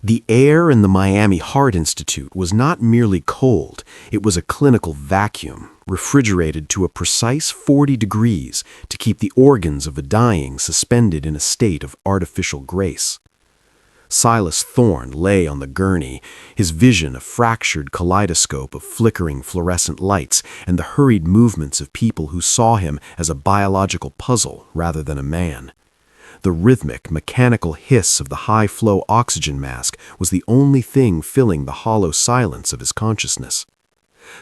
The air in the Miami Heart Institute was not merely cold, it was a clinical vacuum, refrigerated to a precise 40 degrees to keep the organs of the dying suspended in a state of artificial grace. Silas Thorne lay on the gurney, his vision a fractured kaleidoscope of flickering fluorescent lights and the hurried movements of people who saw him as a biological puzzle rather than a man. The rhythmic, mechanical hiss of the high-flow oxygen mask was the only thing filling the hollow silence of his consciousness.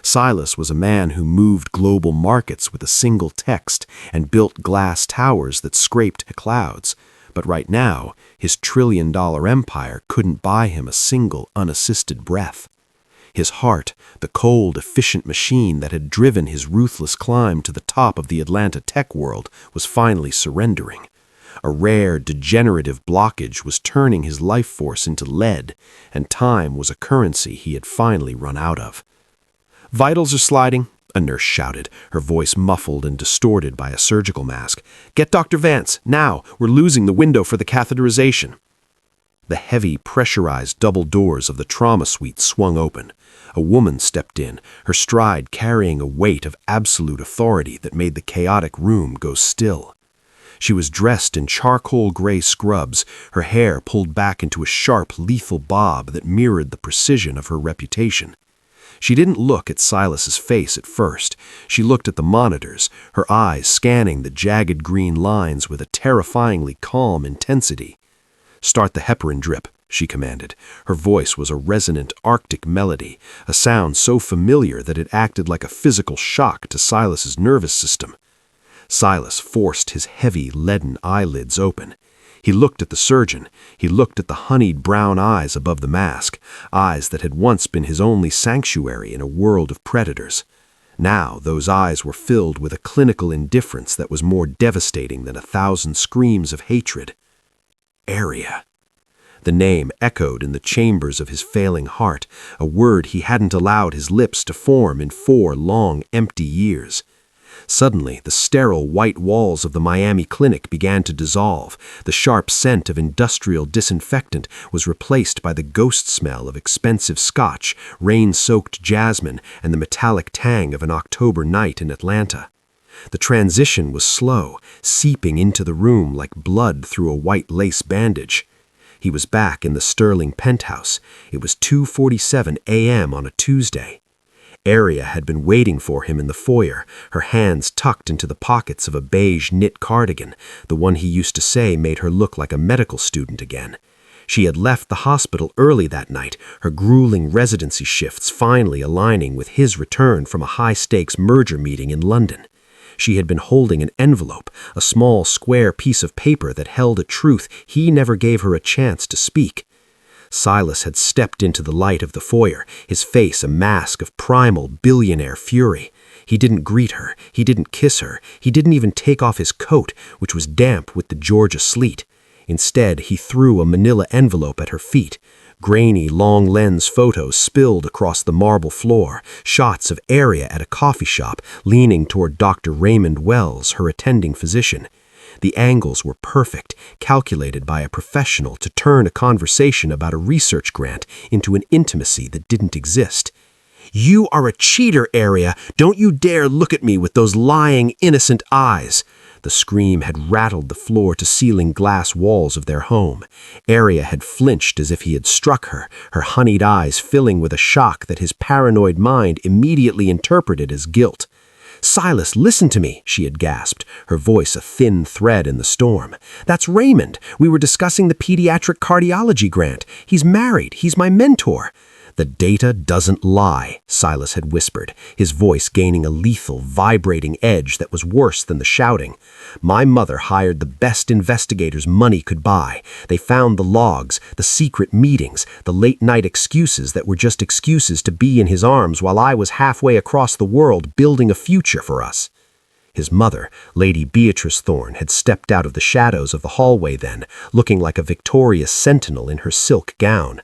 Silas was a man who moved global markets with a single text and built glass towers that scraped clouds. But right now, his trillion-dollar empire couldn't buy him a single unassisted breath. His heart, the cold, efficient machine that had driven his ruthless climb to the top of the Atlanta tech world, was finally surrendering. A rare, degenerative blockage was turning his life force into lead, and time was a currency he had finally run out of. "Vitals are sliding," a nurse shouted, her voice muffled and distorted by a surgical mask. "Get Dr. Vance, now! We're losing the window for the catheterization." The heavy, pressurized double doors of the trauma suite swung open. A woman stepped in, her stride carrying a weight of absolute authority that made the chaotic room go still. She was dressed in charcoal gray scrubs, her hair pulled back into a sharp, lethal bob that mirrored the precision of her reputation. She didn't look at Silas's face at first. She looked at the monitors, her eyes scanning the jagged green lines with a terrifyingly calm intensity. "Start the heparin drip," she commanded. Her voice was a resonant Arctic melody, a sound so familiar that it acted like a physical shock to Silas's nervous system. Silas forced his heavy, leaden eyelids open. He looked at the surgeon. He looked at the honeyed brown eyes above the mask, eyes that had once been his only sanctuary in a world of predators. Now those eyes were filled with a clinical indifference that was more devastating than 1,000 screams of hatred. Area. The name echoed in the chambers of his failing heart, a word he hadn't allowed his lips to form in 4 long, empty years. Suddenly, the sterile white walls of the Miami clinic began to dissolve. The sharp scent of industrial disinfectant was replaced by the ghost smell of expensive scotch, rain-soaked jasmine, and the metallic tang of an October night in Atlanta. The transition was slow, seeping into the room like blood through a white lace bandage. He was back in the Sterling penthouse. It was 2:47 a.m. on a Tuesday. Aria had been waiting for him in the foyer, her hands tucked into the pockets of a beige knit cardigan, the one he used to say made her look like a medical student again. She had left the hospital early that night, her grueling residency shifts finally aligning with his return from a high-stakes merger meeting in London. She had been holding an envelope, a small square piece of paper that held a truth he never gave her a chance to speak. Silas had stepped into the light of the foyer, his face a mask of primal billionaire fury. He didn't greet her, he didn't kiss her, he didn't even take off his coat, which was damp with the Georgia sleet. Instead, he threw a manila envelope at her feet. Grainy, long-lens photos spilled across the marble floor, shots of Aria at a coffee shop, leaning toward Dr. Raymond Wells, her attending physician. The angles were perfect, calculated by a professional to turn a conversation about a research grant into an intimacy that didn't exist. "You are a cheater, Aria. Don't you dare look at me with those lying, innocent eyes." The scream had rattled the floor-to-ceiling glass walls of their home. Aria had flinched as if he had struck her, her honeyed eyes filling with a shock that his paranoid mind immediately interpreted as guilt. "Silas, listen to me," she had gasped, her voice a thin thread in the storm. "That's Raymond. We were discussing the pediatric cardiology grant. He's married. He's my mentor." "The data doesn't lie," Silas had whispered, his voice gaining a lethal, vibrating edge that was worse than the shouting. "My mother hired the best investigators money could buy. They found the logs, the secret meetings, the late-night excuses that were just excuses to be in his arms while I was halfway across the world building a future for us." His mother, Lady Beatrice Thorne, had stepped out of the shadows of the hallway then, looking like a victorious sentinel in her silk gown.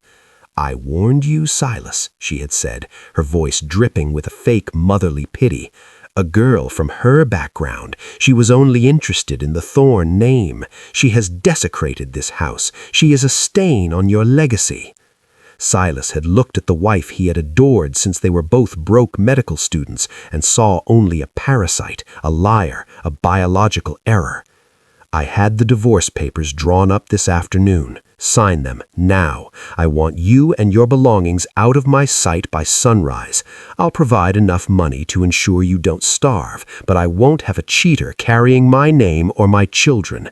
"I warned you, Silas," she had said, her voice dripping with a fake motherly pity. "A girl from her background. She was only interested in the Thorne name. She has desecrated this house. She is a stain on your legacy." Silas had looked at the wife he had adored since they were both broke medical students and saw only a parasite, a liar, a biological error. I had the divorce papers drawn up this afternoon. Sign them, now. I want you and your belongings out of my sight by sunrise. I'll provide enough money to ensure you don't starve, but I won't have a cheater carrying my name or my children.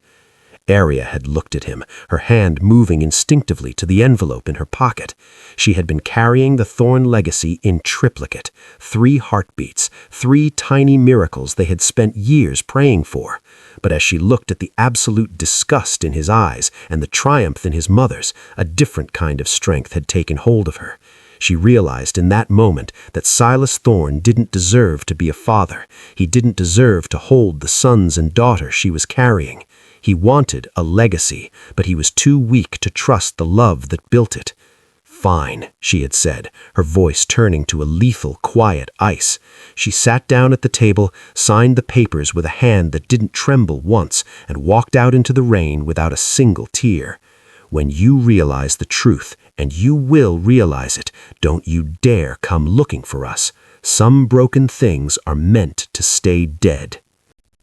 Aria had looked at him, her hand moving instinctively to the envelope in her pocket. She had been carrying the Thorne legacy in triplicate, 3 heartbeats, 3 tiny miracles they had spent years praying for. But as she looked at the absolute disgust in his eyes and the triumph in his mother's, a different kind of strength had taken hold of her. She realized in that moment that Silas Thorne didn't deserve to be a father. He didn't deserve to hold the sons and daughters she was carrying. He wanted a legacy, but he was too weak to trust the love that built it. "Fine," she had said, her voice turning to a lethal, quiet ice. She sat down at the table, signed the papers with a hand that didn't tremble once, and walked out into the rain without a single tear. "When you realize the truth, and you will realize it, don't you dare come looking for us. Some broken things are meant to stay dead."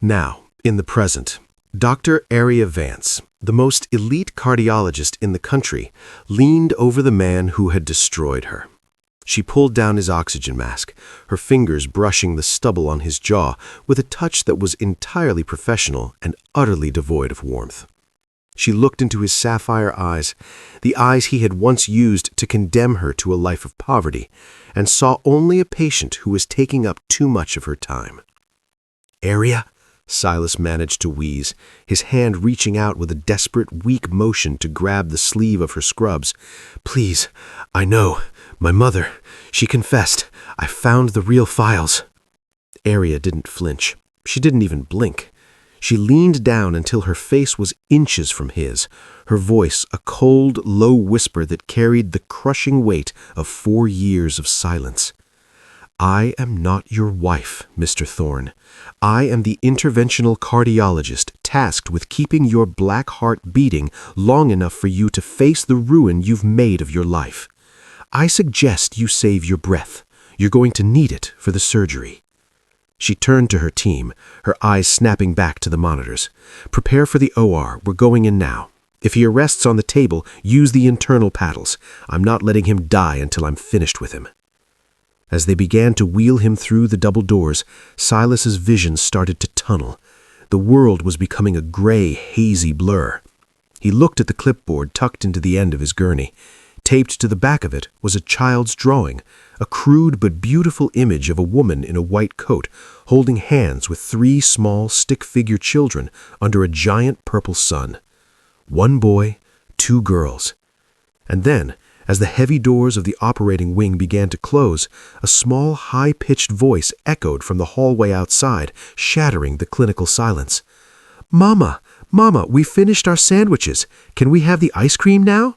Now, in the present, Dr. Aria Vance, the most elite cardiologist in the country, leaned over the man who had destroyed her. She pulled down his oxygen mask, her fingers brushing the stubble on his jaw with a touch that was entirely professional and utterly devoid of warmth. She looked into his sapphire eyes, the eyes he had once used to condemn her to a life of poverty, and saw only a patient who was taking up too much of her time. "Aria?" Silas managed to wheeze, his hand reaching out with a desperate, weak motion to grab the sleeve of her scrubs. "Please, I know. My mother. She confessed. I found the real files." Aria didn't flinch. She didn't even blink. She leaned down until her face was inches from his, her voice a cold, low whisper that carried the crushing weight of 4 years of silence. "I am not your wife, Mr. Thorne. I am the interventional cardiologist tasked with keeping your black heart beating long enough for you to face the ruin you've made of your life. I suggest you save your breath. You're going to need it for the surgery." She turned to her team, her eyes snapping back to the monitors. "Prepare for the OR. We're going in now. If he arrests on the table, use the internal paddles. I'm not letting him die until I'm finished with him." As they began to wheel him through the double doors, Silas's vision started to tunnel. The world was becoming a gray, hazy blur. He looked at the clipboard tucked into the end of his gurney. Taped to the back of it was a child's drawing, a crude but beautiful image of a woman in a white coat holding hands with 3 small stick-figure children under a giant purple sun. 1 boy, 2 girls. And then, as the heavy doors of the operating wing began to close, a small, high-pitched voice echoed from the hallway outside, shattering the clinical silence. "Mama, Mama, we finished our sandwiches. Can we have the ice cream now?"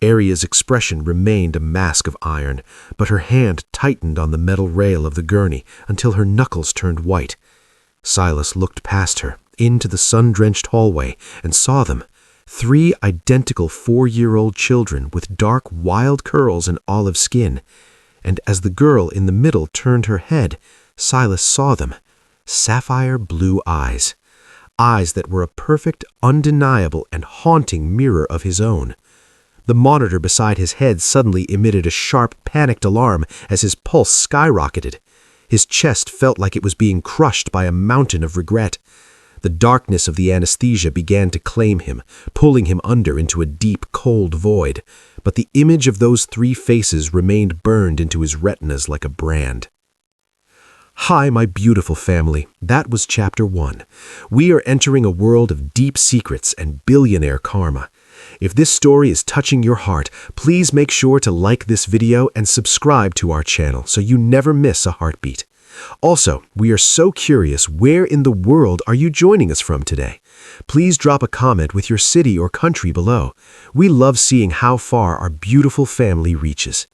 Aria's expression remained a mask of iron, but her hand tightened on the metal rail of the gurney until her knuckles turned white. Silas looked past her, into the sun-drenched hallway, and saw them. 3 identical 4-year-old children with dark, wild curls and olive skin. And as the girl in the middle turned her head, Silas saw them. Sapphire blue eyes. Eyes that were a perfect, undeniable, and haunting mirror of his own. The monitor beside his head suddenly emitted a sharp, panicked alarm as his pulse skyrocketed. His chest felt like it was being crushed by a mountain of regret. The darkness of the anesthesia began to claim him, pulling him under into a deep, cold void. But the image of those 3 faces remained burned into his retinas like a brand. Hi, my beautiful family. That was Chapter 1. We are entering a world of deep secrets and billionaire karma. If this story is touching your heart, please make sure to like this video and subscribe to our channel so you never miss a heartbeat. Also, we are so curious, where in the world are you joining us from today? Please drop a comment with your city or country below. We love seeing how far our beautiful family reaches.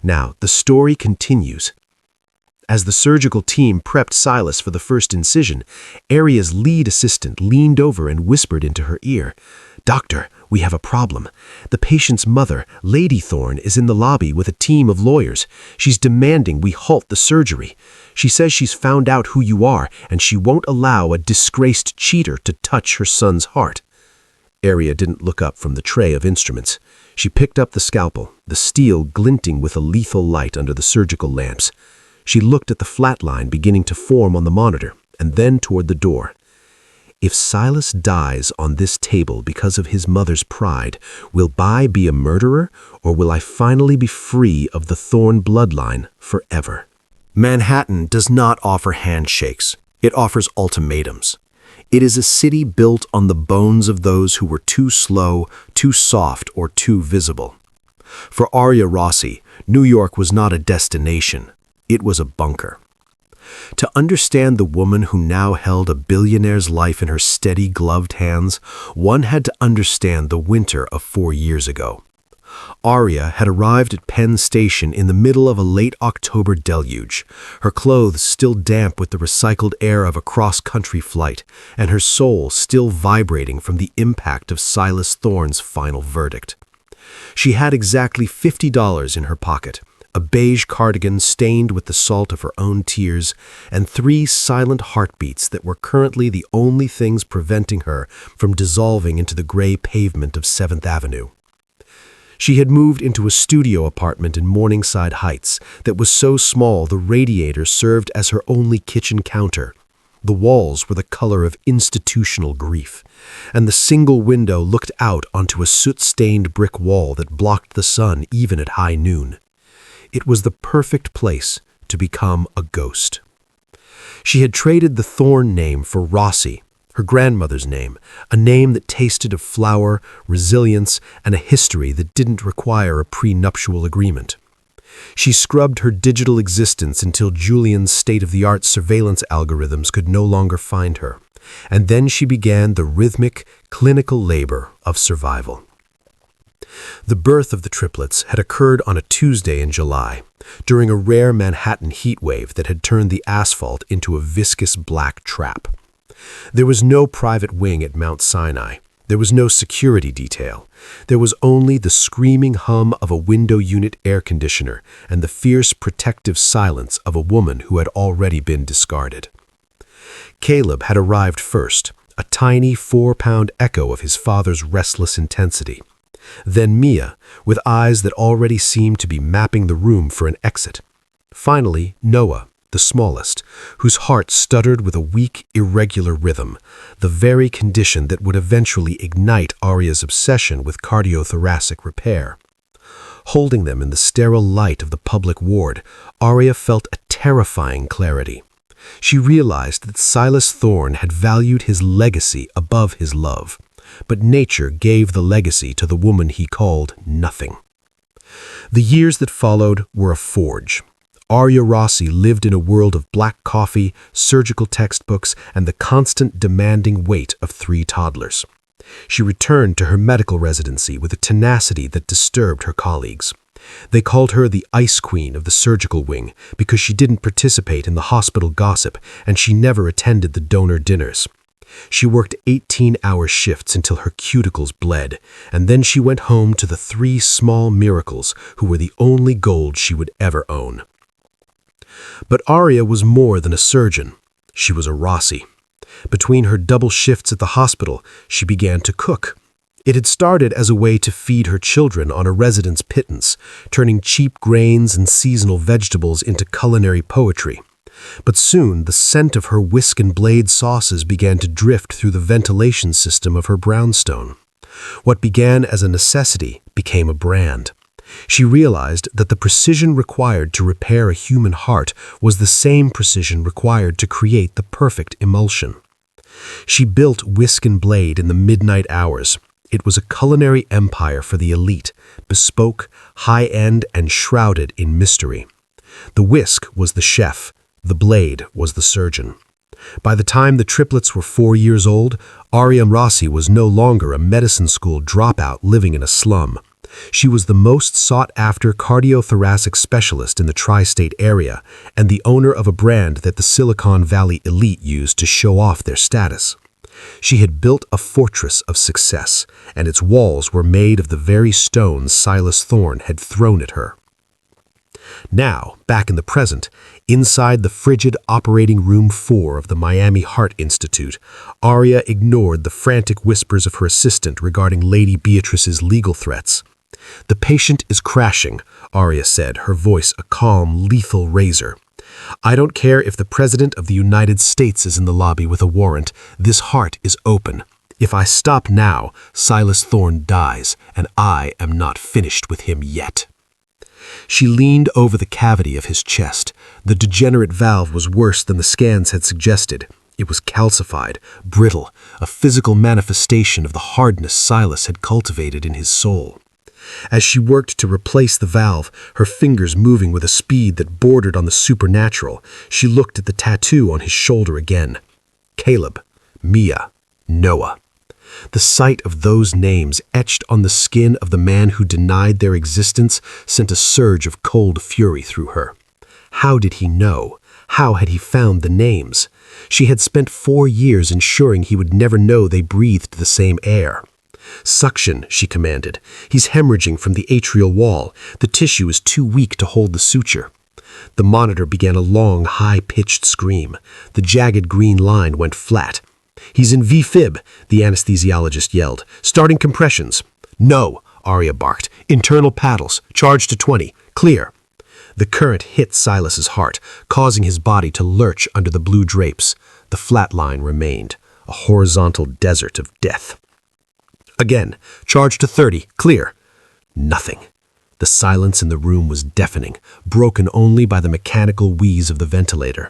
Now, the story continues. As the surgical team prepped Silas for the first incision, Aria's lead assistant leaned over and whispered into her ear, "Doctor, we have a problem. The patient's mother, Lady Thorne, is in the lobby with a team of lawyers. She's demanding we halt the surgery. She says she's found out who you are, and she won't allow a disgraced cheater to touch her son's heart." Aria didn't look up from the tray of instruments. She picked up the scalpel, the steel glinting with a lethal light under the surgical lamps. She looked at the flat line beginning to form on the monitor, and then toward the door. "If Silas dies on this table because of his mother's pride, will I be a murderer, or will I finally be free of the Thorne bloodline forever?" Manhattan does not offer handshakes. It offers ultimatums. It is a city built on the bones of those who were too slow, too soft, or too visible. For Aria Rossi, New York was not a destination. It was a bunker. To understand the woman who now held a billionaire's life in her steady, gloved hands, one had to understand the winter of 4 years ago. Aria had arrived at Penn Station in the middle of a late October deluge, her clothes still damp with the recycled air of a cross-country flight, and her soul still vibrating from the impact of Silas Thorne's final verdict. She had exactly $50 in her pocket, a beige cardigan stained with the salt of her own tears, and 3 silent heartbeats that were currently the only things preventing her from dissolving into the gray pavement of 7th Avenue. She had moved into a studio apartment in Morningside Heights that was so small the radiator served as her only kitchen counter. The walls were the color of institutional grief, and the single window looked out onto a soot-stained brick wall that blocked the sun even at high noon. It was the perfect place to become a ghost. She had traded the Thorne name for Rossi, her grandmother's name, a name that tasted of flower, resilience, and a history that didn't require a prenuptial agreement. She scrubbed her digital existence until Julian's state-of-the-art surveillance algorithms could no longer find her, and then she began the rhythmic, clinical labor of survival. The birth of the triplets had occurred on a Tuesday in July, during a rare Manhattan heatwave that had turned the asphalt into a viscous black trap. There was no private wing at Mount Sinai. There was no security detail. There was only the screaming hum of a window unit air conditioner and the fierce protective silence of a woman who had already been discarded. Caleb had arrived first, a tiny 4-pound echo of his father's restless intensity. Then Mia, with eyes that already seemed to be mapping the room for an exit. Finally, Noah, the smallest, whose heart stuttered with a weak, irregular rhythm, the very condition that would eventually ignite Aria's obsession with cardiothoracic repair. Holding them in the sterile light of the public ward, Aria felt a terrifying clarity. She realized that Silas Thorne had valued his legacy above his love, but nature gave the legacy to the woman he called nothing. The years that followed were a forge. Aria Rossi lived in a world of black coffee, surgical textbooks, and the constant demanding weight of 3 toddlers. She returned to her medical residency with a tenacity that disturbed her colleagues. They called her the ice queen of the surgical wing because she didn't participate in the hospital gossip and she never attended the donor dinners. She worked 18-hour shifts until her cuticles bled, and then she went home to the 3 small miracles who were the only gold she would ever own. But Aria was more than a surgeon. She was a Rossi. Between her double shifts at the hospital, she began to cook. It had started as a way to feed her children on a residence pittance, turning cheap grains and seasonal vegetables into culinary poetry. But soon the scent of her whisk and blade sauces began to drift through the ventilation system of her brownstone. What began as a necessity became a brand. She realized that the precision required to repair a human heart was the same precision required to create the perfect emulsion. She built Whisk and Blade in the midnight hours. It was a culinary empire for the elite, bespoke, high-end, and shrouded in mystery. The whisk was the chef. The blade was the surgeon. By the time the triplets were 4 years old, Aria Rossi was no longer a medicine school dropout living in a slum. She was the most sought-after cardiothoracic specialist in the tri-state area and the owner of a brand that the Silicon Valley elite used to show off their status. She had built a fortress of success, and its walls were made of the very stones Silas Thorne had thrown at her. Now, back in the present, inside the frigid operating room 4 of the Miami Heart Institute, Aria ignored the frantic whispers of her assistant regarding Lady Beatrice's legal threats. "The patient is crashing," Aria said, her voice a calm, lethal razor. "I don't care if the President of the United States is in the lobby with a warrant. This heart is open. If I stop now, Silas Thorne dies, and I am not finished with him yet." She leaned over the cavity of his chest. The degenerate valve was worse than the scans had suggested. It was calcified, brittle, a physical manifestation of the hardness Silas had cultivated in his soul. As she worked to replace the valve, her fingers moving with a speed that bordered on the supernatural, she looked at the tattoo on his shoulder again. Caleb, Mia, Noah. The sight of those names etched on the skin of the man who denied their existence sent a surge of cold fury through her. How did he know? How had he found the names? She had spent 4 years ensuring he would never know they breathed the same air. "Suction," she commanded. "He's hemorrhaging from the atrial wall. The tissue is too weak to hold the suture." The monitor began a long, high-pitched scream. The jagged green line went flat. "He's in V-fib," the anesthesiologist yelled. "Starting compressions." "No," Aria barked. "Internal paddles. Charge to 20. Clear." The current hit Silas's heart, causing his body to lurch under the blue drapes. The flat line remained, a horizontal desert of death. Again, "Charge to 30. Clear." Nothing. The silence in the room was deafening, broken only by the mechanical wheeze of the ventilator.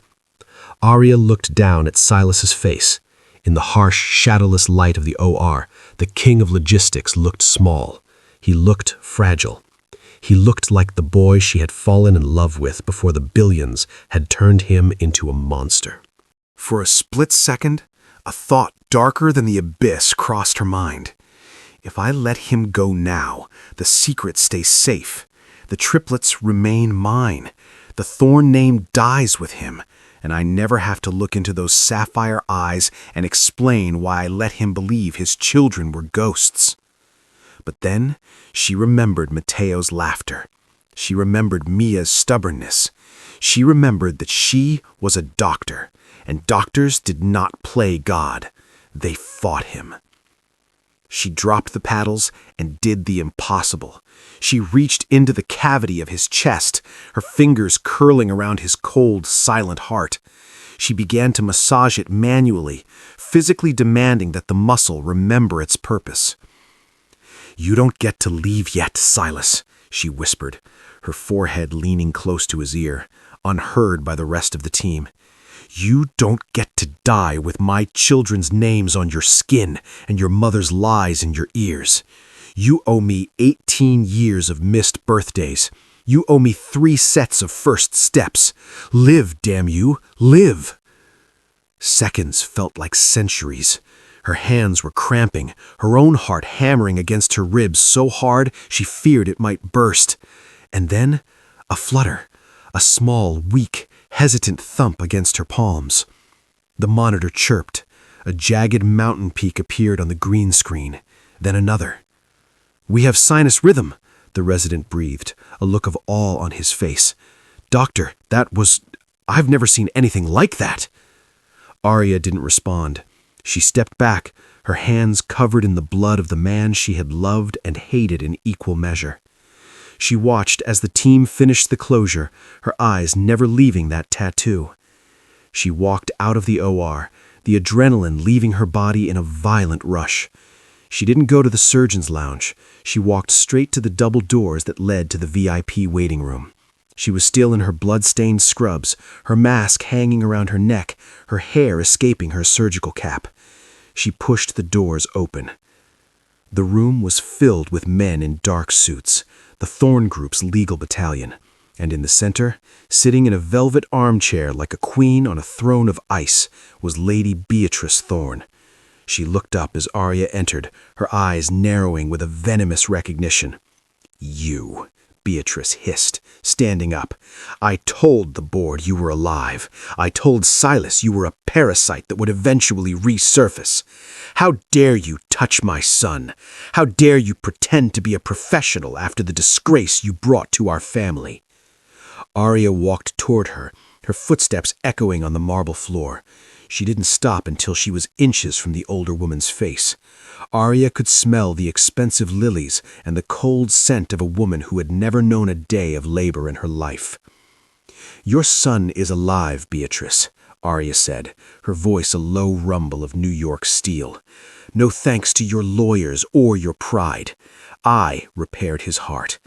Aria looked down at Silas's face. In the harsh, shadowless light of the OR, the king of logistics looked small. He looked fragile. He looked like the boy she had fallen in love with before the billions had turned him into a monster. For a split second, a thought darker than the abyss crossed her mind. If I let him go now, the secret stays safe. The triplets remain mine. The Thorne name dies with him, and I never have to look into those sapphire eyes and explain why I let him believe his children were ghosts. But then she remembered Mateo's laughter. She remembered Mia's stubbornness. She remembered that she was a doctor, and doctors did not play God. They fought him. She dropped the paddles and did the impossible. She reached into the cavity of his chest, her fingers curling around his cold, silent heart. She began to massage it manually, physically demanding that the muscle remember its purpose. "You don't get to leave yet, Silas," she whispered, her forehead leaning close to his ear, unheard by the rest of the team. "You don't get to die with my children's names on your skin and your mother's lies in your ears. You owe me 18 years of missed birthdays. You owe me 3 sets of first steps. Live, damn you, live." Seconds felt like centuries. Her hands were cramping, her own heart hammering against her ribs so hard she feared it might burst. And then a flutter, a small, weak, hesitant thump against her palms. The monitor chirped. A jagged mountain peak appeared on the green screen. Then another. "We have sinus rhythm," the resident breathed, a look of awe on his face. "Doctor, I've never seen anything like that." Aria didn't respond. She stepped back, her hands covered in the blood of the man she had loved and hated in equal measure. She watched as the team finished the closure, her eyes never leaving that tattoo. She walked out of the OR, the adrenaline leaving her body in a violent rush. She didn't go to the surgeon's lounge. She walked straight to the double doors that led to the VIP waiting room. She was still in her blood-stained scrubs, her mask hanging around her neck, her hair escaping her surgical cap. She pushed the doors open. The room was filled with men in dark suits, the Thorne Group's legal battalion, and in the center, sitting in a velvet armchair like a queen on a throne of ice, was Lady Beatrice Thorne. She looked up as Aria entered, her eyes narrowing with a venomous recognition. You, Beatrice hissed, standing up. I told the board you were alive. I told Silas you were a parasite that would eventually resurface. How dare you touch my son? How dare you pretend to be a professional after the disgrace you brought to our family? Arya walked toward her, her footsteps echoing on the marble floor. She didn't stop until she was inches from the older woman's face. Arya could smell the expensive lilies and the cold scent of a woman who had never known a day of labor in her life. Your son is alive, Beatrice, Arya said, her voice a low rumble of New York steel. No thanks to your lawyers or your pride. I repaired his heart.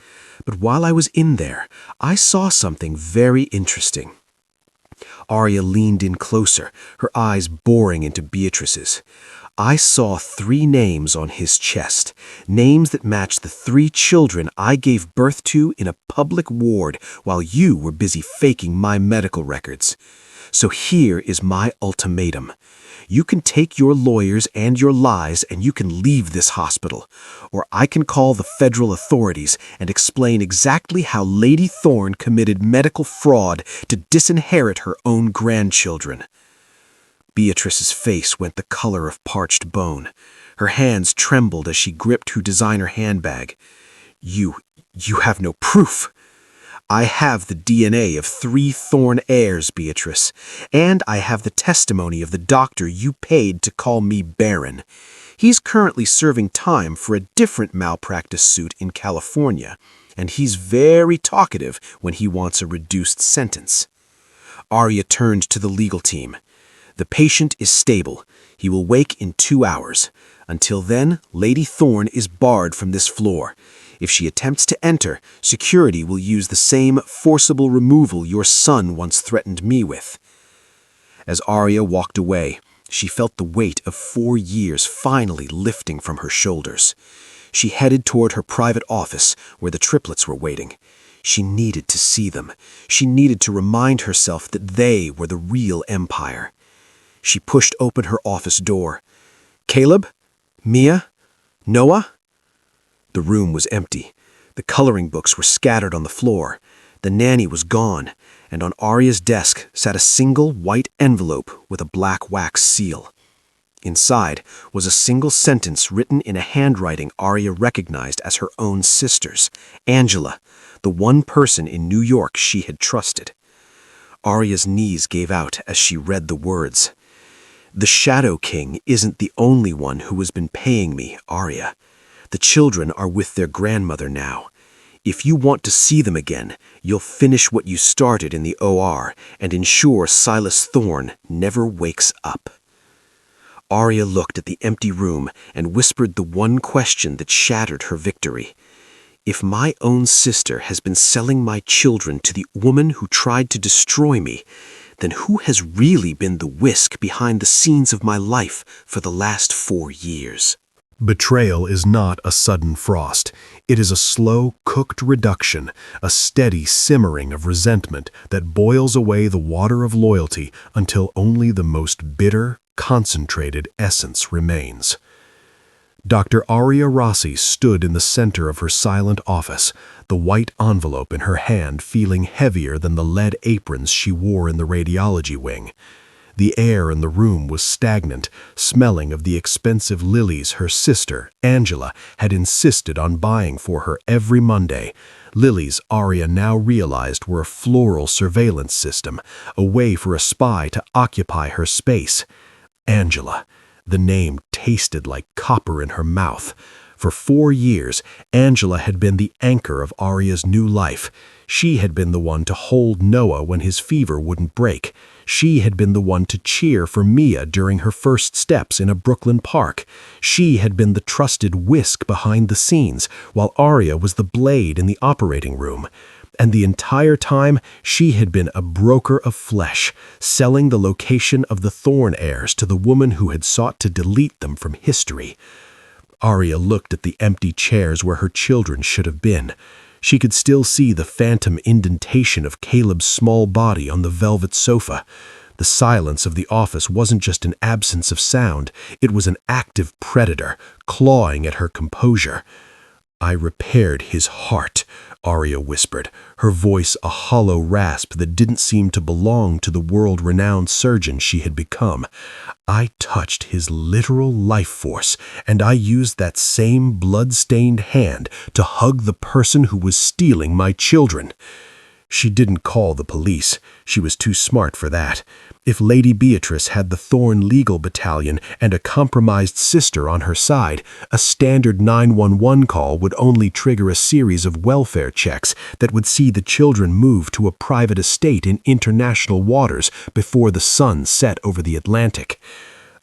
But while I was in there, I saw something very interesting. Arya leaned in closer, her eyes boring into Beatrice's. I saw 3 names on his chest, names that matched the 3 children I gave birth to in a public ward while you were busy faking my medical records. So here is my ultimatum. You can take your lawyers and your lies and you can leave this hospital, or I can call the federal authorities and explain exactly how Lady Thorne committed medical fraud to disinherit her own grandchildren. Beatrice's face went the color of parched bone. Her hands trembled as she gripped her designer handbag. You have no proof. I have the DNA of 3 Thorne heirs, Beatrice, and I have the testimony of the doctor you paid to call me Baron. He's currently serving time for a different malpractice suit in California, and he's very talkative when he wants a reduced sentence. Arya turned to the legal team. The patient is stable. He will wake in 2 hours. Until then, Lady Thorne is barred from this floor. If she attempts to enter, security will use the same forcible removal your son once threatened me with. As Arya walked away, she felt the weight of 4 years finally lifting from her shoulders. She headed toward her private office where the triplets were waiting. She needed to see them. She needed to remind herself that they were the real empire. She pushed open her office door. Caleb? Mia? Noah? The room was empty. The coloring books were scattered on the floor. The nanny was gone, and on Arya's desk sat a single white envelope with a black wax seal. Inside was a single sentence written in a handwriting Arya recognized as her own sister's, Angela, the one person in New York she had trusted. Arya's knees gave out as she read the words. The Shadow King isn't the only one who has been paying me, Arya. The children are with their grandmother now. If you want to see them again, you'll finish what you started in the OR and ensure Silas Thorne never wakes up. Arya looked at the empty room and whispered the one question that shattered her victory. If my own sister has been selling my children to the woman who tried to destroy me, then who has really been the whisk behind the scenes of my life for the last 4 years? Betrayal is not a sudden frost. It is a slow, cooked reduction, a steady simmering of resentment that boils away the water of loyalty until only the most bitter, concentrated essence remains. Dr. Arya Rossi stood in the center of her silent office, the white envelope in her hand feeling heavier than the lead aprons she wore in the radiology wing. The air in the room was stagnant, smelling of the expensive lilies her sister, Angela, had insisted on buying for her every Monday. Lilies Arya now realized were a floral surveillance system, a way for a spy to occupy her space. Angela. The name tasted like copper in her mouth. For 4 years, Angela had been the anchor of Arya's new life. She had been the one to hold Noah when his fever wouldn't break. She had been the one to cheer for Mia during her first steps in a Brooklyn park. She had been the trusted whisk behind the scenes, while Arya was the blade in the operating room. And the entire time, she had been a broker of flesh, selling the location of the Thorne heirs to the woman who had sought to delete them from history. Arya looked at the empty chairs where her children should have been. She could still see the phantom indentation of Caleb's small body on the velvet sofa. The silence of the office wasn't just an absence of sound, it was an active predator, clawing at her composure. I repaired his heart, Arya whispered, her voice a hollow rasp that didn't seem to belong to the world-renowned surgeon she had become. I touched his literal life force, and I used that same blood-stained hand to hug the person who was stealing my children. She didn't call the police. She was too smart for that. If Lady Beatrice had the Thorn Legal Battalion and a compromised sister on her side, a standard 911 call would only trigger a series of welfare checks that would see the children move to a private estate in international waters before the sun set over the Atlantic.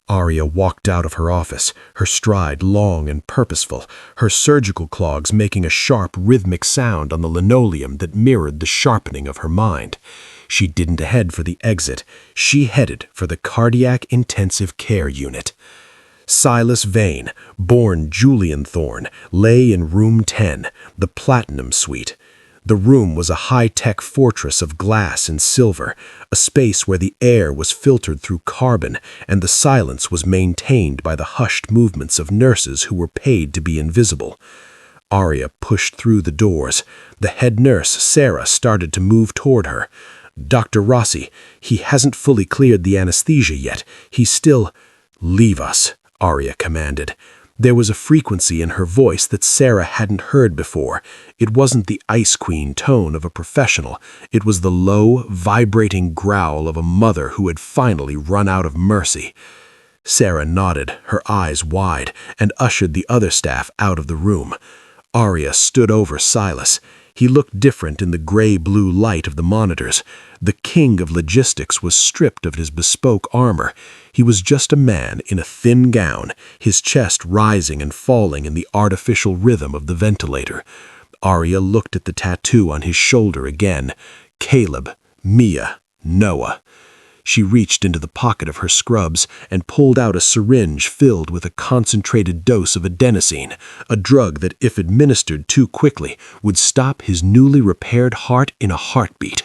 Arya walked out of her office, her stride long and purposeful, her surgical clogs making a sharp, rhythmic sound on the linoleum that mirrored the sharpening of her mind. She didn't head for the exit. She headed for the cardiac intensive care unit. Silas Vane, born Julian Thorne, lay in room 10, the Platinum Suite. The room was a high-tech fortress of glass and silver, a space where the air was filtered through carbon and the silence was maintained by the hushed movements of nurses who were paid to be invisible. Arya pushed through the doors. The head nurse, Sarah, started to move toward her. "Dr. Rossi, he hasn't fully cleared the anesthesia yet. He's still—" "Leave us," Arya commanded. There was a frequency in her voice that Sarah hadn't heard before. It wasn't the Ice Queen tone of a professional. It was the low, vibrating growl of a mother who had finally run out of mercy. Sarah nodded, her eyes wide, and ushered the other staff out of the room. Arya stood over Silas. He looked different in the gray-blue light of the monitors. The king of logistics was stripped of his bespoke armor. He was just a man in a thin gown, his chest rising and falling in the artificial rhythm of the ventilator. Arya looked at the tattoo on his shoulder again. Caleb, Mia, Noah. She reached into the pocket of her scrubs and pulled out a syringe filled with a concentrated dose of adenosine, a drug that, if administered too quickly, would stop his newly repaired heart in a heartbeat.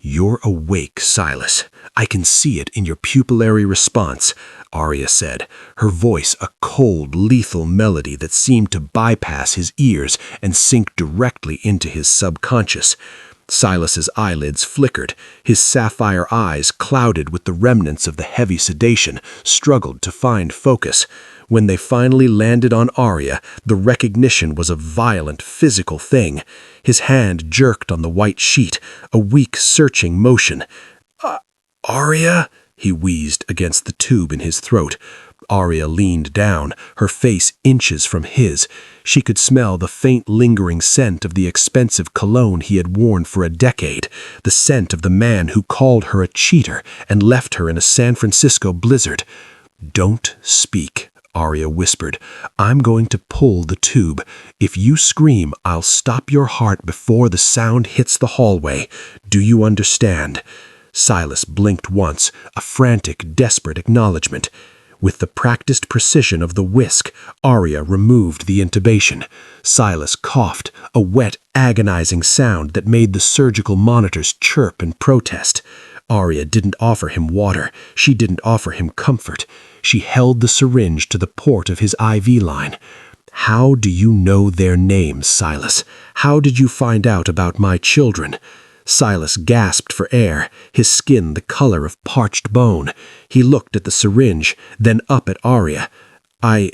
"You're awake, Silas. I can see it in your pupillary response," Arya said, her voice a cold, lethal melody that seemed to bypass his ears and sink directly into his subconscious. Silas's eyelids flickered. His sapphire eyes, clouded with the remnants of the heavy sedation, struggled to find focus. When they finally landed on Arya, the recognition was a violent, physical thing. His hand jerked on the white sheet, a weak, searching motion. "Arya?" he wheezed against the tube in his throat. Arya leaned down, her face inches from his. She could smell the faint, lingering scent of the expensive cologne he had worn for a decade, the scent of the man who called her a cheater and left her in a San Francisco blizzard. "Don't speak," Arya whispered. "I'm going to pull the tube. If you scream, I'll stop your heart before the sound hits the hallway. Do you understand?" Silas blinked once, a frantic, desperate acknowledgement. With the practiced precision of the whisk, Arya removed the intubation. Silas coughed, a wet, agonizing sound that made the surgical monitors chirp and protest. Arya didn't offer him water. She didn't offer him comfort. She held the syringe to the port of his IV line. "How do you know their names, Silas? How did you find out about my children?" Silas gasped for air, his skin the color of parched bone. He looked at the syringe, then up at Arya. I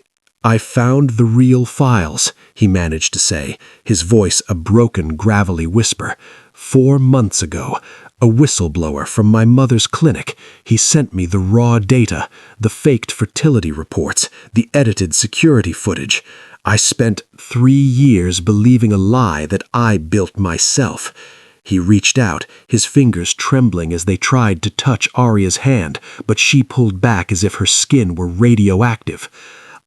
found the real files," he managed to say, his voice a broken, gravelly whisper. "4 months ago, a whistleblower from my mother's clinic. He sent me the raw data, the faked fertility reports, the edited security footage. I spent 3 years believing a lie that I built myself." He reached out, his fingers trembling as they tried to touch Arya's hand, but she pulled back as if her skin were radioactive.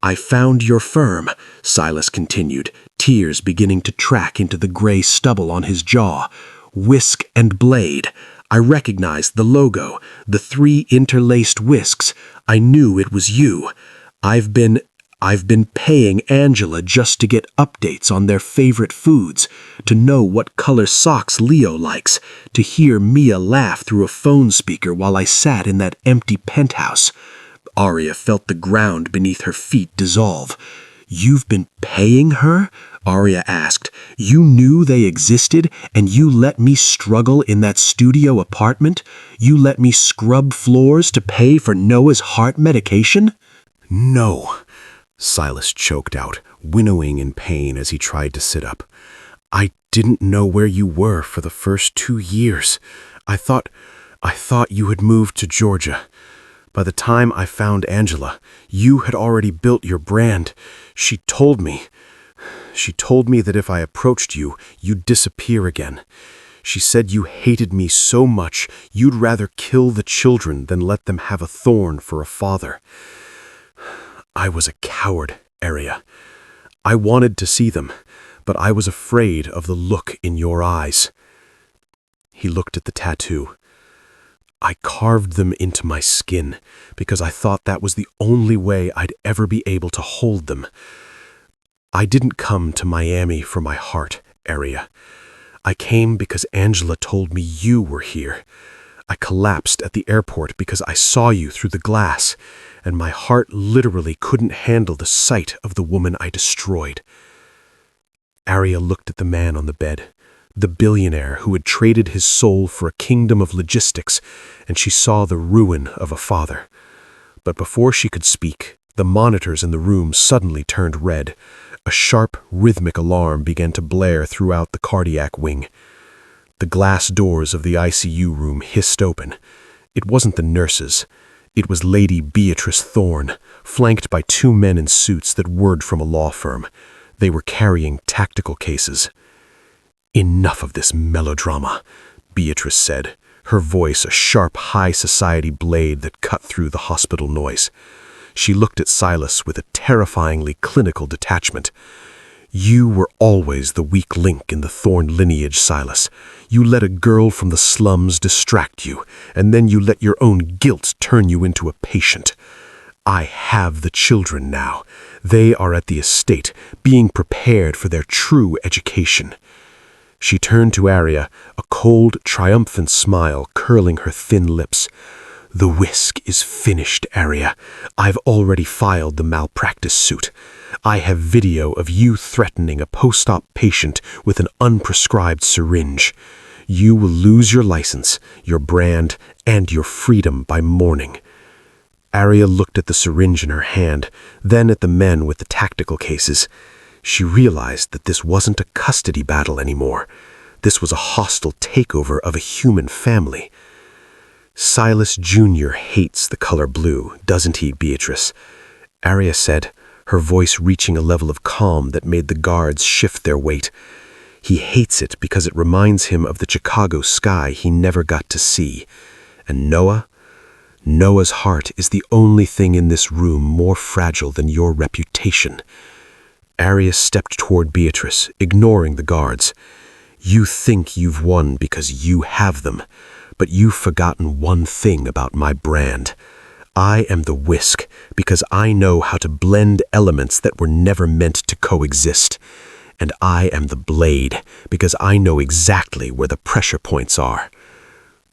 "I found your firm," Silas continued, tears beginning to track into the gray stubble on his jaw. "Whisk and Blade. I recognized the logo, the 3 interlaced whisks. I knew it was you. I've been paying Angela just to get updates on their favorite foods, to know what color socks Leo likes, to hear Mia laugh through a phone speaker while I sat in that empty penthouse." Arya felt the ground beneath her feet dissolve. "You've been paying her?" Arya asked. "You knew they existed, and you let me struggle in that studio apartment? You let me scrub floors to pay for Noah's heart medication?" "No," Silas choked out, winnowing in pain as he tried to sit up. "I didn't know where you were for the first 2 years. I thought you had moved to Georgia. By the time I found Angela, you had already built your brand. She told me that if I approached you, you'd disappear again. She said you hated me so much you'd rather kill the children than let them have a thorn for a father. I was a coward, Arya. I wanted to see them, but I was afraid of the look in your eyes." He looked at the tattoo. "I carved them into my skin because I thought that was the only way I'd ever be able to hold them. I didn't come to Miami for my heart, Arya. I came because Angela told me you were here. I collapsed at the airport because I saw you through the glass, and my heart literally couldn't handle the sight of the woman I destroyed." Arya looked at the man on the bed, the billionaire who had traded his soul for a kingdom of logistics, and she saw the ruin of a father. But before she could speak, the monitors in the room suddenly turned red. A sharp, rhythmic alarm began to blare throughout the cardiac wing. The glass doors of the ICU room hissed open. It wasn't the nurses. It was Lady Beatrice Thorne, flanked by 2 men in suits that whirred from a law firm. They were carrying tactical cases. "Enough of this melodrama," Beatrice said, her voice a sharp high society blade that cut through the hospital noise. She looked at Silas with a terrifyingly clinical detachment. "You were always the weak link in the Thorne lineage, Silas. You let a girl from the slums distract you, and then you let your own guilt turn you into a patient. I have the children now. They are at the estate, being prepared for their true education." She turned to Arya, a cold, triumphant smile curling her thin lips. "The whisk is finished, Arya. I've already filed the malpractice suit. I have video of you threatening a post-op patient with an unprescribed syringe. You will lose your license, your brand, and your freedom by morning." Arya looked at the syringe in her hand, then at the men with the tactical cases. She realized that this wasn't a custody battle anymore. This was a hostile takeover of a human family. "Silas Jr. hates the color blue, doesn't he, Beatrice?" Arya said, her voice reaching a level of calm that made the guards shift their weight. "He hates it because it reminds him of the Chicago sky he never got to see. And Noah? Noah's heart is the only thing in this room more fragile than your reputation." Arya stepped toward Beatrice, ignoring the guards. "You think you've won because you have them, but you've forgotten one thing about my brand. I am the whisk because I know how to blend elements that were never meant to coexist. And I am the blade because I know exactly where the pressure points are."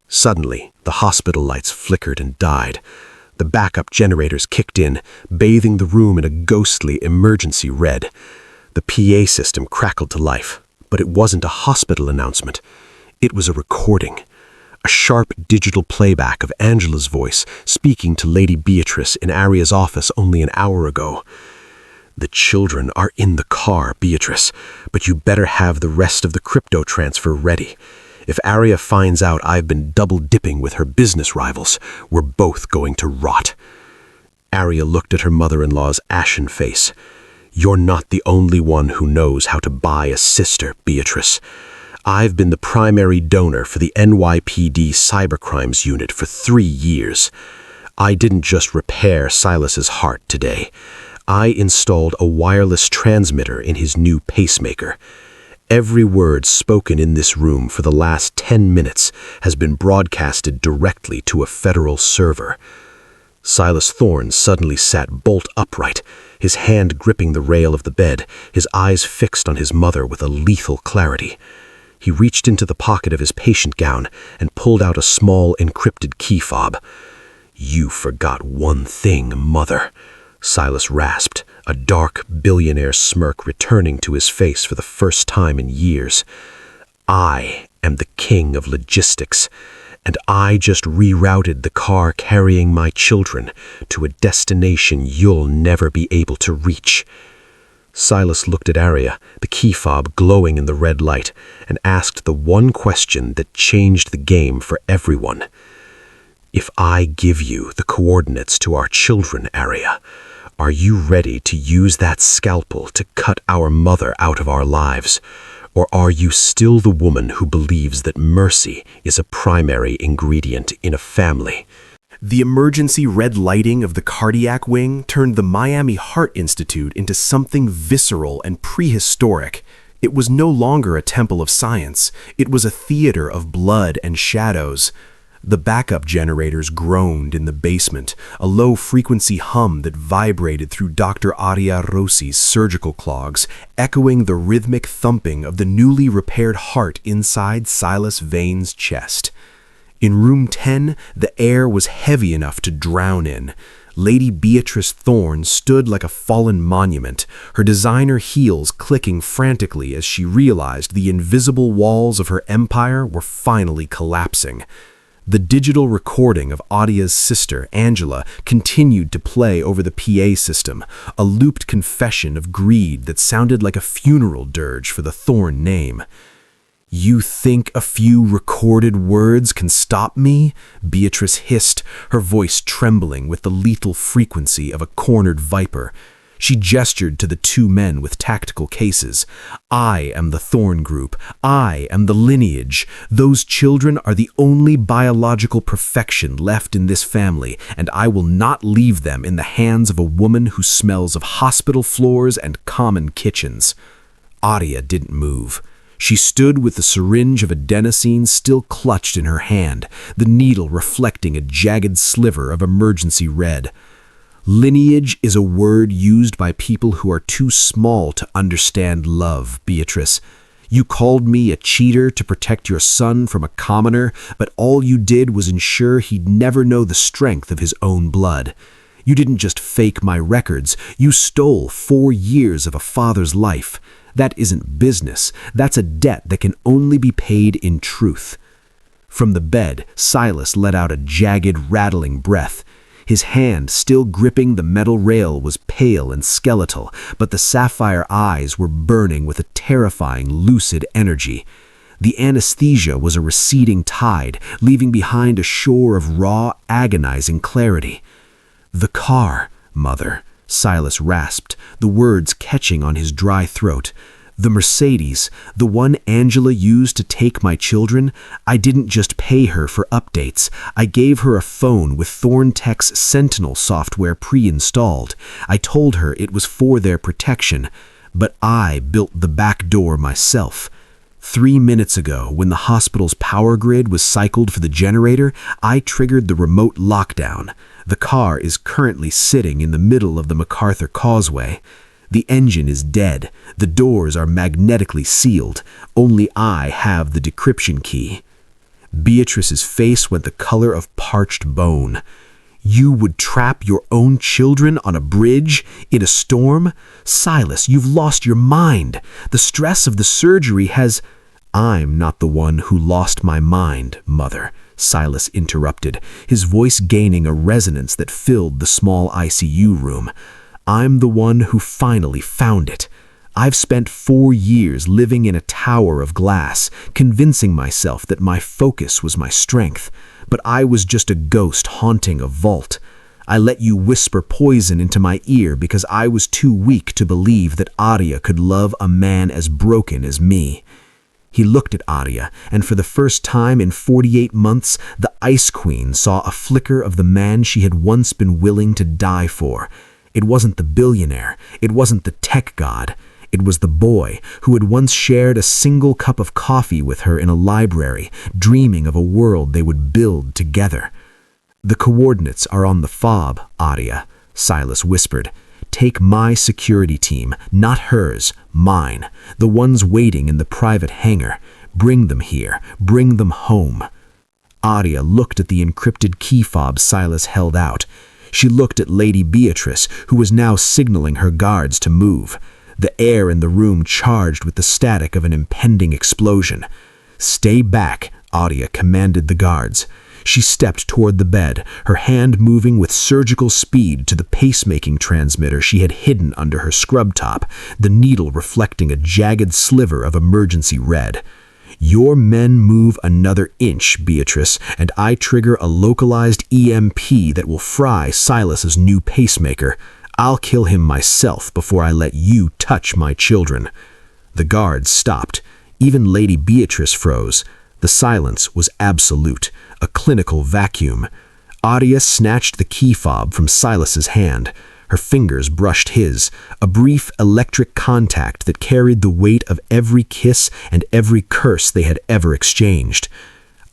Suddenly, the hospital lights flickered and died. The backup generators kicked in, bathing the room in a ghostly emergency red. The PA system crackled to life, but it wasn't a hospital announcement. It was a recording. A sharp digital playback of Angela's voice speaking to Lady Beatrice in Arya's office only an hour ago. "The children are in the car, Beatrice, but you better have the rest of the crypto transfer ready. If Arya finds out I've been double-dipping with her business rivals, we're both going to rot." Arya looked at her mother-in-law's ashen face. "You're not the only one who knows how to buy a sister, Beatrice. I've been the primary donor for the NYPD Cybercrimes Unit for 3 years. I didn't just repair Silas's heart today. I installed a wireless transmitter in his new pacemaker. Every word spoken in this room for the last 10 minutes has been broadcasted directly to a federal server." Silas Thorne suddenly sat bolt upright, his hand gripping the rail of the bed, his eyes fixed on his mother with a lethal clarity. He reached into the pocket of his patient gown and pulled out a small encrypted key fob. "You forgot one thing, Mother." Silas rasped, a dark billionaire smirk returning to his face for the first time in years. I am the king of logistics, and I just rerouted the car carrying my children to a destination you'll never be able to reach. Silas looked at Arya, the key fob glowing in the red light, and asked the one question that changed the game for everyone. If I give you the coordinates to our children, Arya, are you ready to use that scalpel to cut our mother out of our lives? Or are you still the woman who believes that mercy is a primary ingredient in a family? The emergency red lighting of the cardiac wing turned the Miami Heart Institute into something visceral and prehistoric. It was no longer a temple of science. It was a theater of blood and shadows. The backup generators groaned in the basement, a low-frequency hum that vibrated through Dr. Arya Rossi's surgical clogs, echoing the rhythmic thumping of the newly repaired heart inside Silas Vane's chest. In room 10, the air was heavy enough to drown in. Lady Beatrice Thorne stood like a fallen monument, her designer heels clicking frantically as she realized the invisible walls of her empire were finally collapsing. The digital recording of Arya's sister, Angela, continued to play over the PA system, a looped confession of greed that sounded like a funeral dirge for the Thorne name. "You think a few recorded words can stop me?" Beatrice hissed, her voice trembling with the lethal frequency of a cornered viper. She gestured to the two men with tactical cases. "I am the Thorne Group. I am the lineage. Those children are the only biological perfection left in this family, and I will not leave them in the hands of a woman who smells of hospital floors and common kitchens." Arya didn't move. She stood with the syringe of adenosine still clutched in her hand, the needle reflecting a jagged sliver of emergency red. "Lineage is a word used by people who are too small to understand love, Beatrice. You called me a cheater to protect your son from a commoner, but all you did was ensure he'd never know the strength of his own blood. You didn't just fake my records, you stole 4 years of a father's life. That isn't business, that's a debt that can only be paid in truth." From the bed, Silas let out a jagged, rattling breath. His hand, still gripping the metal rail, was pale and skeletal, but the sapphire eyes were burning with a terrifying, lucid energy. The anesthesia was a receding tide, leaving behind a shore of raw, agonizing clarity. "The car, Mother," Silas rasped, the words catching on his dry throat. "The Mercedes, the one Angela used to take my children, I didn't just pay her for updates. I gave her a phone with ThornTech's Sentinel software pre-installed. I told her it was for their protection, but I built the back door myself. 3 minutes ago, when the hospital's power grid was cycled for the generator, I triggered the remote lockdown. The car is currently sitting in the middle of the MacArthur Causeway. The engine is dead. The doors are magnetically sealed. Only I have the decryption key." Beatrice's face went the color of parched bone. "You would trap your own children on a bridge in a storm? Silas, you've lost your mind. The stress of the surgery has—" "I'm not the one who lost my mind, Mother," Silas interrupted, his voice gaining a resonance that filled the small ICU room. "I'm the one who finally found it. I've spent 4 years living in a tower of glass, convincing myself that my focus was my strength, but I was just a ghost haunting a vault. I let you whisper poison into my ear because I was too weak to believe that Arya could love a man as broken as me." He looked at Arya, and for the first time in 48 months, the Ice Queen saw a flicker of the man she had once been willing to die for. It wasn't the billionaire, it wasn't the tech god. It was the boy who had once shared a single cup of coffee with her in a library, dreaming of a world they would build together. "The coordinates are on the fob, Arya," Silas whispered. "Take my security team, not hers, mine, the ones waiting in the private hangar. Bring them here, bring them home." Arya looked at the encrypted key fob Silas held out. She looked at Lady Beatrice, who was now signaling her guards to move. The air in the room charged with the static of an impending explosion. "Stay back," Adia commanded the guards. She stepped toward the bed, her hand moving with surgical speed to the pacemaking transmitter she had hidden under her scrub top, the needle reflecting a jagged sliver of emergency red. "Your men move another inch, Beatrice, and I trigger a localized EMP that will fry Silas's new pacemaker. I'll kill him myself before I let you touch my children." The guards stopped. Even Lady Beatrice froze. The silence was absolute, a clinical vacuum. Adia snatched the key fob from Silas's hand. Her fingers brushed his, a brief electric contact that carried the weight of every kiss and every curse they had ever exchanged.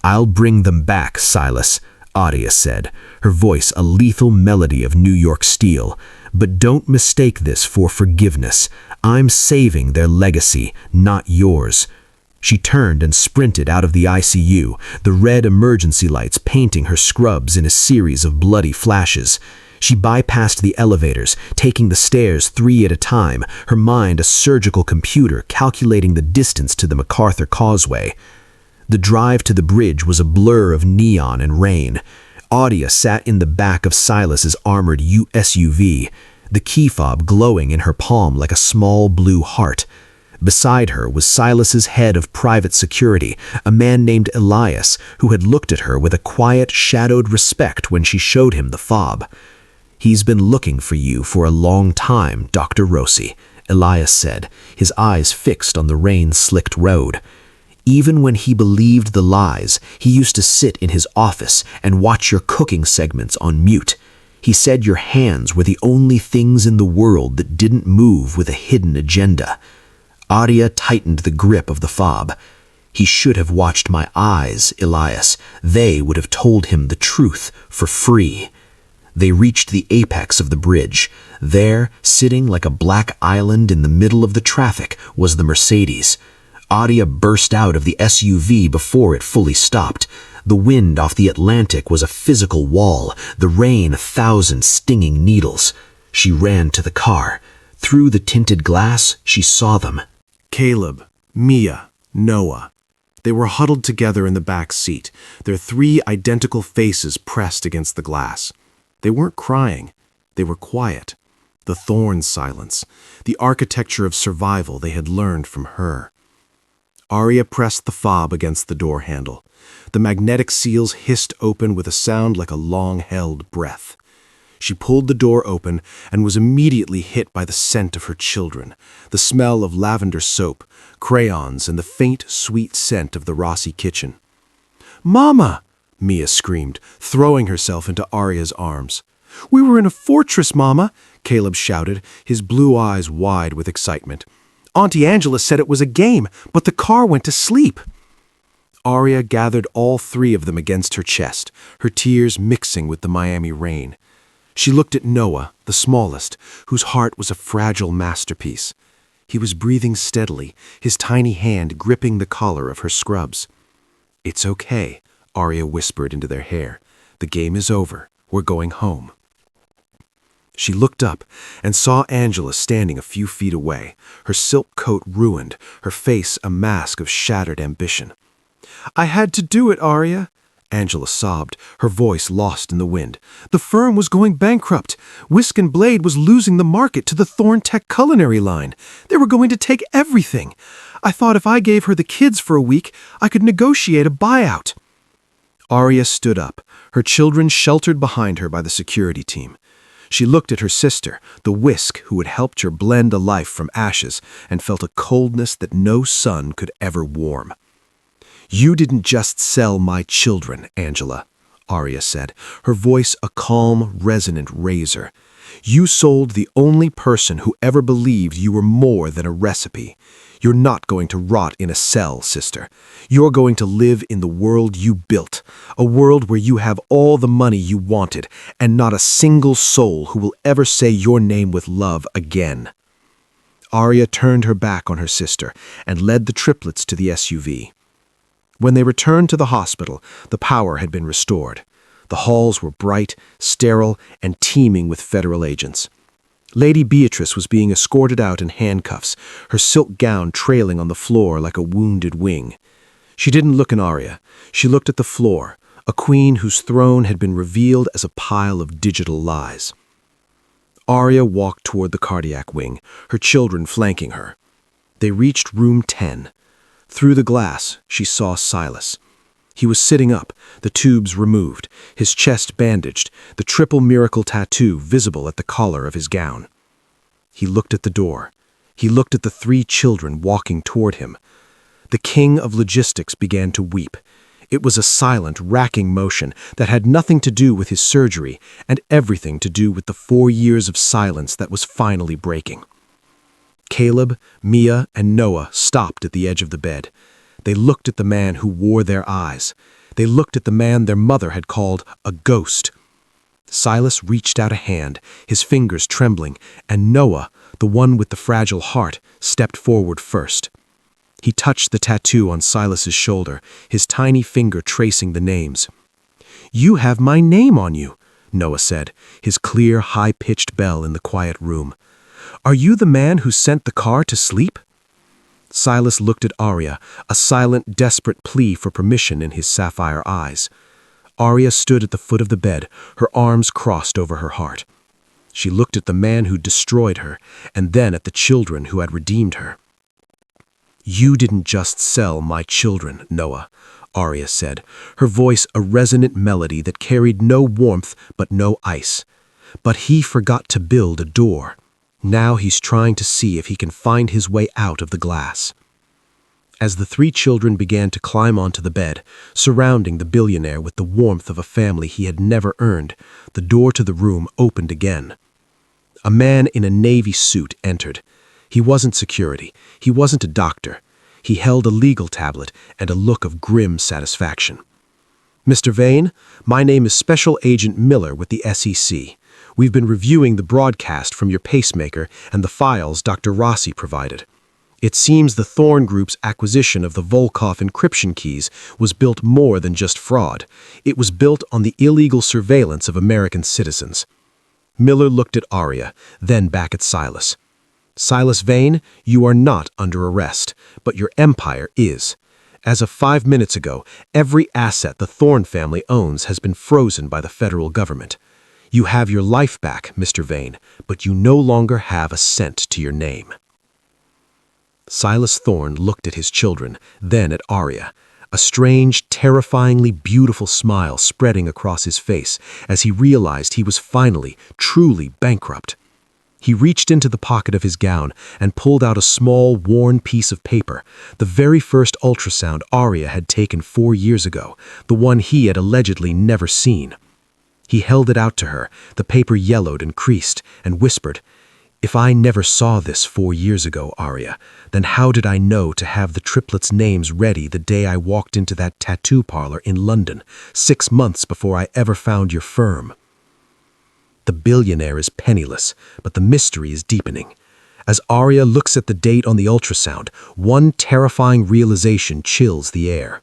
"I'll bring them back, Silas," Adia said, her voice a lethal melody of New York steel. "But don't mistake this for forgiveness. I'm saving their legacy, not yours." She turned and sprinted out of the ICU, the red emergency lights painting her scrubs in a series of bloody flashes. She bypassed the elevators, taking the stairs 3 at a time, her mind a surgical computer calculating the distance to the MacArthur Causeway. The drive to the bridge was a blur of neon and rain. Adia sat in the back of Silas's armored SUV, the key fob glowing in her palm like a small blue heart. Beside her was Silas's head of private security, a man named Elias, who had looked at her with a quiet, shadowed respect when she showed him the fob. "He's been looking for you for a long time, Dr. Rossi," Elias said, his eyes fixed on the rain-slicked road. "Even when he believed the lies, he used to sit in his office and watch your cooking segments on mute. He said your hands were the only things in the world that didn't move with a hidden agenda." Adia tightened the grip of the fob. "He should have watched my eyes, Elias. They would have told him the truth for free." They reached the apex of the bridge. There, sitting like a black island in the middle of the traffic, was the Mercedes. Adia burst out of the SUV before it fully stopped. The wind off the Atlantic was a physical wall, the rain 1,000 stinging needles. She ran to the car. Through the tinted glass, she saw them. Caleb, Mia, Noah. They were huddled together in the back seat, their 3 identical faces pressed against the glass. They weren't crying. They were quiet. The thorn silence, the architecture of survival they had learned from her. Aria pressed the fob against the door handle. The magnetic seals hissed open with a sound like a long-held breath. She pulled the door open and was immediately hit by the scent of her children, the smell of lavender soap, crayons, and the faint, sweet scent of the Rossi kitchen. "Mama!" Mia screamed, throwing herself into Aria's arms. "We were in a fortress, Mama!" Caleb shouted, his blue eyes wide with excitement. "Auntie Angela said it was a game, but the car went to sleep." Aria gathered all 3 of them against her chest, her tears mixing with the Miami rain. She looked at Noah, the smallest, whose heart was a fragile masterpiece. He was breathing steadily, his tiny hand gripping the collar of her scrubs. "It's okay," Aria whispered into their hair. "The game is over. We're going home." She looked up and saw Angela standing a few feet away, her silk coat ruined, her face a mask of shattered ambition. "I had to do it, Aria," Angela sobbed, her voice lost in the wind. "The firm was going bankrupt. Whisk and Blade was losing the market to the Thorn Tech culinary line. They were going to take everything. I thought if I gave her the kids for a week, I could negotiate a buyout." Aria stood up, her children sheltered behind her by the security team. She looked at her sister, the Whisk who had helped her blend a life from ashes, and felt a coldness that no sun could ever warm. "You didn't just sell my children, Angela," Aria said, her voice a calm, resonant razor. "You sold the only person who ever believed you were more than a recipe. You're not going to rot in a cell, sister. You're going to live in the world you built, a world where you have all the money you wanted, and not a single soul who will ever say your name with love again." Aria turned her back on her sister and led the triplets to the SUV. When they returned to the hospital, the power had been restored. The halls were bright, sterile, and teeming with federal agents. Lady Beatrice was being escorted out in handcuffs, her silk gown trailing on the floor like a wounded wing. She didn't look at Arya. She looked at the floor, a queen whose throne had been revealed as a pile of digital lies. Arya walked toward the cardiac wing, her children flanking her. They reached room 10. Through the glass, she saw Silas. He was sitting up, the tubes removed, his chest bandaged, the triple miracle tattoo visible at the collar of his gown. He looked at the door. He looked at the 3 children walking toward him. The king of logistics began to weep. It was a silent, racking motion that had nothing to do with his surgery and everything to do with the 4 years of silence that was finally breaking. Caleb, Mia, and Noah stopped at the edge of the bed. They looked at the man who wore their eyes. They looked at the man their mother had called a ghost. Silas reached out a hand, his fingers trembling, and Noah, the one with the fragile heart, stepped forward first. He touched the tattoo on Silas's shoulder, his tiny finger tracing the names. "You have my name on you," Noah said, his clear, high-pitched bell in the quiet room. "Are you the man who sent the car to sleep?" Silas looked at Arya, a silent, desperate plea for permission in his sapphire eyes. Arya stood at the foot of the bed, her arms crossed over her heart. She looked at the man who destroyed her, and then at the children who had redeemed her. "You didn't just sell my children, Noah," Arya said, her voice a resonant melody that carried no warmth but no ice. "But he forgot to build a door. Now he's trying to see if he can find his way out of the glass." As the 3 children began to climb onto the bed, surrounding the billionaire with the warmth of a family he had never earned, the door to the room opened again. A man in a navy suit entered. He wasn't security. He wasn't a doctor. He held a legal tablet and a look of grim satisfaction. "Mr. Vane, my name is Special Agent Miller with the SEC. We've been reviewing the broadcast from your pacemaker and the files Dr. Rossi provided. It seems the Thorn Group's acquisition of the Volkov encryption keys was built more than just fraud. It was built on the illegal surveillance of American citizens." Miller looked at Arya, then back at Silas. "Silas Vane, you are not under arrest, but your empire is. As of 5 minutes ago, every asset the Thorn family owns has been frozen by the federal government. You have your life back, Mr. Vane, but you no longer have a cent to your name." Silas Thorn looked at his children, then at Arya, a strange, terrifyingly beautiful smile spreading across his face as he realized he was finally, truly bankrupt. He reached into the pocket of his gown and pulled out a small, worn piece of paper, the very first ultrasound Arya had taken 4 years ago, the one he had allegedly never seen. He held it out to her, the paper yellowed and creased, and whispered, "If I never saw this 4 years ago, Arya, then how did I know to have the triplets' names ready the day I walked into that tattoo parlor in London, 6 months before I ever found your firm?" The billionaire is penniless, but the mystery is deepening. As Arya looks at the date on the ultrasound, one terrifying realization chills the air.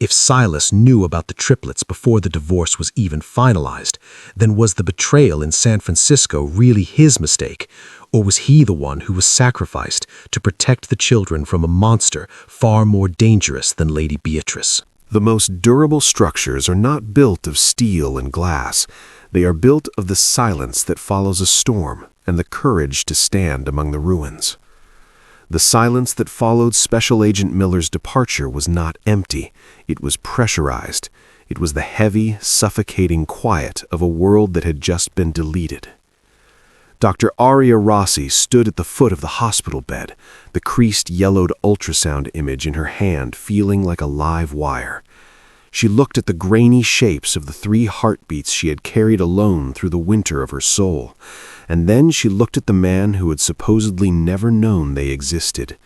If Silas knew about the triplets before the divorce was even finalized, then was the betrayal in San Francisco really his mistake, or was he the one who was sacrificed to protect the children from a monster far more dangerous than Lady Beatrice? The most durable structures are not built of steel and glass. They are built of the silence that follows a storm and the courage to stand among the ruins. The silence that followed Special Agent Miller's departure was not empty. It was pressurized. It was the heavy, suffocating quiet of a world that had just been deleted. Dr. Arya Rossi stood at the foot of the hospital bed, the creased, yellowed ultrasound image in her hand feeling like a live wire. She looked at the grainy shapes of the 3 heartbeats she had carried alone through the winter of her soul, and then she looked at the man who had supposedly never known they existed.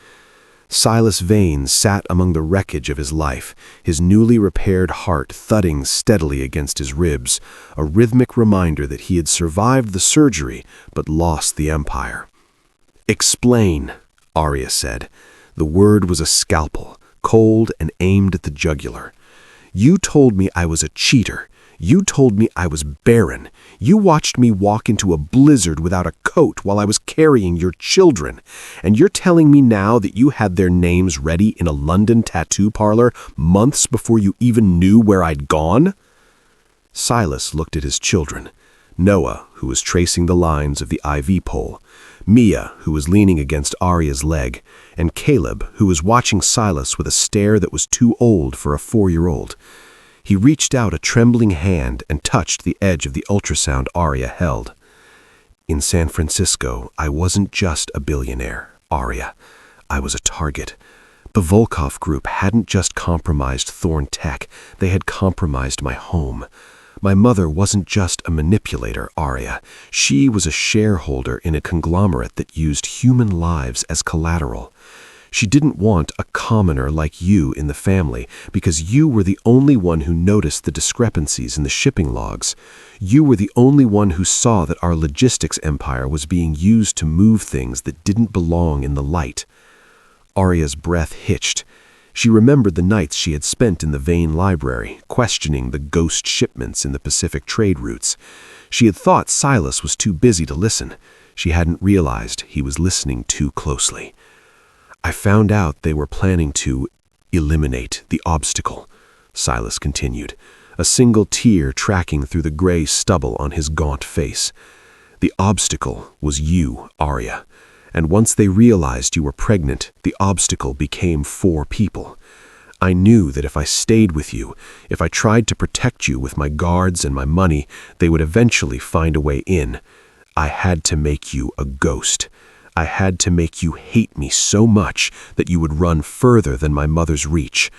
Silas Vane sat among the wreckage of his life, his newly repaired heart thudding steadily against his ribs, a rhythmic reminder that he had survived the surgery but lost the empire. "Explain," Arya said. The word was a scalpel, cold and aimed at the jugular. "You told me I was a cheater. You told me I was barren. You watched me walk into a blizzard without a coat while I was carrying your children. And you're telling me now that you had their names ready in a London tattoo parlor months before you even knew where I'd gone? Silas looked at his children. Noah, who was tracing the lines of the IV pole, Mia, who was leaning against Arya's leg, and Caleb, who was watching Silas with a stare that was too old for a 4-year-old. He reached out a trembling hand and touched the edge of the ultrasound Arya held. In San Francisco, I wasn't just a billionaire, Arya. I was a target. The Volkov Group hadn't just compromised Thorn Tech, they had compromised my home. My mother wasn't just a manipulator, Arya. She was a shareholder in a conglomerate that used human lives as collateral. She didn't want a commoner like you in the family because you were the only one who noticed the discrepancies in the shipping logs. You were the only one who saw that our logistics empire was being used to move things that didn't belong in the light. Arya's breath hitched. She remembered the nights she had spent in the Vane Library, questioning the ghost shipments in the Pacific trade routes. She had thought Silas was too busy to listen. She hadn't realized he was listening too closely. I found out they were planning to eliminate the obstacle, Silas continued, a single tear tracking through the gray stubble on his gaunt face. The obstacle was you, Arya. And once they realized you were pregnant, the obstacle became 4 people. I knew that if I stayed with you, if I tried to protect you with my guards and my money, they would eventually find a way in. I had to make you a ghost. I had to make you hate me so much that you would run further than my mother's reach.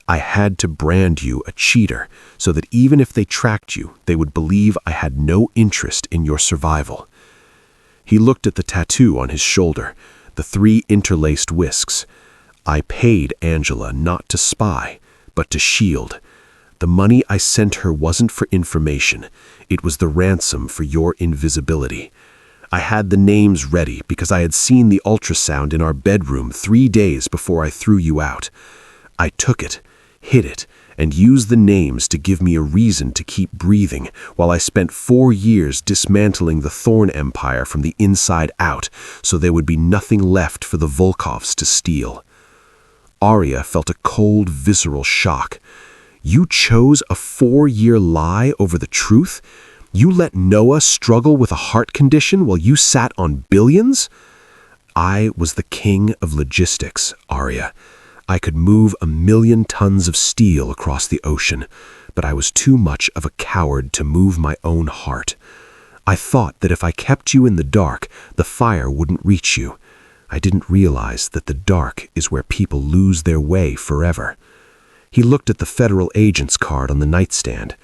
I had to brand you a cheater so that even if they tracked you, they would believe I had no interest in your survival. He looked at the tattoo on his shoulder, the 3 interlaced whisks. I paid Angela not to spy, but to shield. The money I sent her wasn't for information. It was the ransom for your invisibility. I had the names ready because I had seen the ultrasound in our bedroom 3 days before I threw you out. I took it, hid it, and used the names to give me a reason to keep breathing while I spent 4 years dismantling the Thorn Empire from the inside out so there would be nothing left for the Volkovs to steal. Arya felt a cold, visceral shock. You chose a 4-year lie over the truth? You let Noah struggle with a heart condition while you sat on billions? I was the king of logistics, Arya. I could move 1,000,000 tons of steel across the ocean, but I was too much of a coward to move my own heart. I thought that if I kept you in the dark, the fire wouldn't reach you. I didn't realize that the dark is where people lose their way forever. He looked at the federal agent's card on the nightstand.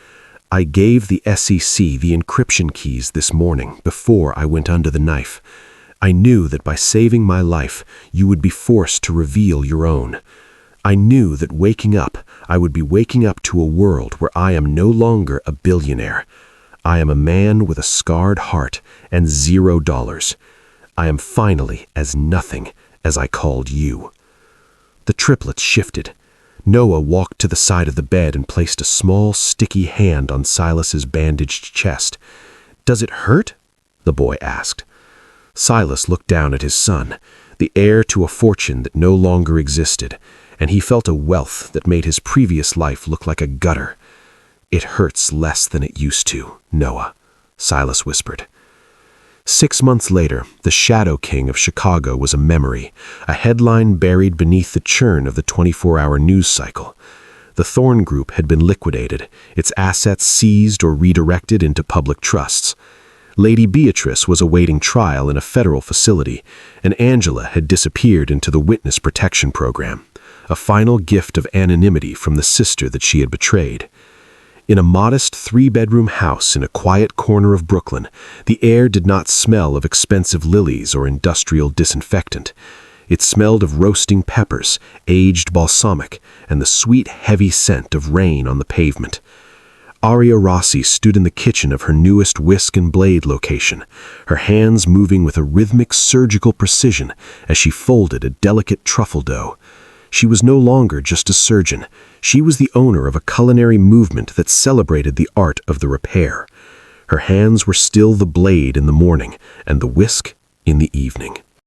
I gave the SEC the encryption keys this morning before I went under the knife. I knew that by saving my life, you would be forced to reveal your own. I knew that waking up, I would be waking up to a world where I am no longer a billionaire. I am a man with a scarred heart and $0. I am finally as nothing as I called you. The triplets shifted. Noah walked to the side of the bed and placed a small, sticky hand on Silas's bandaged chest. "Does it hurt?" the boy asked. Silas looked down at his son, the heir to a fortune that no longer existed, and he felt a wealth that made his previous life look like a gutter. "It hurts less than it used to, Noah," Silas whispered. 6 months later, the Shadow King of Chicago was a memory, a headline buried beneath the churn of the 24-hour news cycle. The Thorn Group had been liquidated, its assets seized or redirected into public trusts. Lady Beatrice was awaiting trial in a federal facility, and Angela had disappeared into the witness protection program, a final gift of anonymity from the sister that she had betrayed. In a modest 3-bedroom house in a quiet corner of Brooklyn, the air did not smell of expensive lilies or industrial disinfectant. It smelled of roasting peppers, aged balsamic, and the sweet, heavy scent of rain on the pavement. Arya Rossi stood in the kitchen of her newest whisk and blade location, her hands moving with a rhythmic surgical precision as she folded a delicate truffle dough. She was no longer just a surgeon. She was the owner of a culinary movement that celebrated the art of the repair. Her hands were still the blade in the morning and the whisk in the evening.